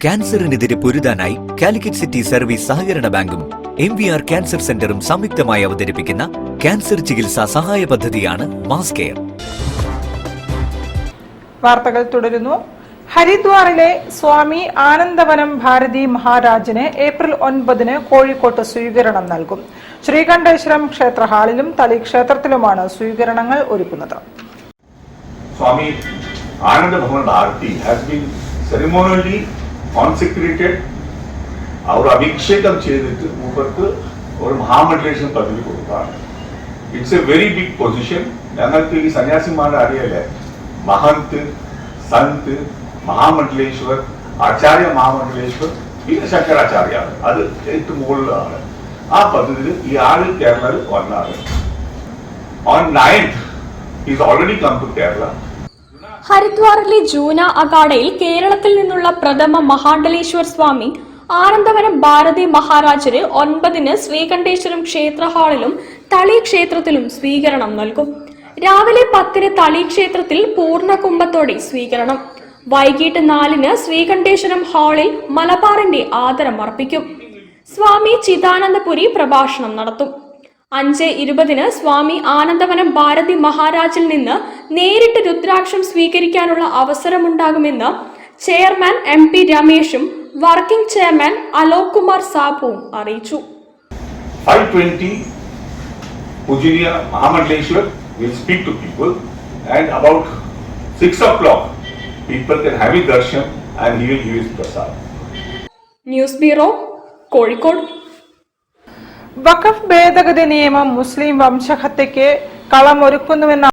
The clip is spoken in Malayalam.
ക്യാൻസറിനെതിരെ പൊരുതാനായി കാലിക്കറ്റ് സിറ്റി സർവീസ് സഹകരണ ബാങ്കും MVR ക്യാൻസർ സെന്ററും സംയുക്തമായി അവതരിപ്പിക്കുന്ന ക്യാൻസർ ചികിത്സാ സഹായ പദ്ധതിയാണ് മാസ് കെയർ. വാർത്തകൾ തുടരുന്നു. ഹരിദ്വാറിലെ സ്വാമി ആനന്ദവനം ഭാരതി മഹാരാജിന് ഏപ്രിൽ 9 കോഴിക്കോട്ട് സ്വീകരണം നൽകും. ശ്രീകണ്ഠേശ്വരം ക്ഷേത്ര ഹാളിലും തളി ക്ഷേത്രത്തിലുമാണ് സ്വീകരണങ്ങൾ ഒരുക്കുന്നത്. Swami Anandabhavan Bharati has been ceremonially consecrated. അവർ അഭിഷേകം ചെയ്തിട്ട് മൂപ്പർക്ക് ഒരു മഹാമണ്ഡലേശ്വരം പദവി കൊടുത്താണ്. It's a very big position. ഞങ്ങൾക്ക് ഈ സന്യാസിമാരുടെ അറിയല്ലേ, മഹന്ത്, സന്ത്, മഹാമണ്ഡലേശ്വർ, ആചാര്യ മഹാമണ്ഡലേശ്വർ, പിന്നെ ശങ്കരാചാര്യാണ്. അത് ഏറ്റവും മുകളിലാണ്. ആ പദ്ധതിയിൽ ഈ ആള് കേരളയിൽ വന്നാണ്. On 9th is already come to Kerala. ഹരിദ്വാറിലെ ജൂന അഖാഡയിൽ കേരളത്തിൽ നിന്നുള്ള പ്രഥമ മഹാമണ്ഡലേശ്വർ സ്വാമി ആനന്ദവനം ഭാരതി മഹാരാജിന് 9 ശ്രീകണ്ഠേശ്വരം ക്ഷേത്ര ഹാളിലും തളി ക്ഷേത്രത്തിലും സ്വീകരണം നൽകും. രാവിലെ 10 തളി ക്ഷേത്രത്തിൽ പൂർണ്ണകുംഭത്തോടെ സ്വീകരണം. വൈകിട്ട് 4 ശ്രീകണ്ഠേശ്വരം ഹാളിൽ മലബാറിന്റെ ആദരം അർപ്പിക്കും. സ്വാമി ചിദാനന്ദപുരി പ്രഭാഷണം നടത്തും. 5:20 സ്വാമി ആനന്ദവനം ഭാരതി മഹാരാജിൽ നിന്ന് നേരിട്ട് രുദ്രാക്ഷം സ്വീകരിക്കാനുള്ള അവസരമുണ്ടാകുമെന്ന് ചെയർമാൻ MP രമേശും വർക്കിംഗ് ചെയർമാൻ അലോക് കുമാർ സാബുവും അറിയിച്ചു. 5:20 പൂജനീയ Mahamandaleshwar will speak to people, and about 6 o'clock people can have his darshan and he will give his prasad. News bureau, Kozhikode. വഖഫ് ഭേദഗതി നിയമം മുസ്ലിം വംശഹത്യയ്ക്ക് കളമൊരുക്കുന്നുവെന്ന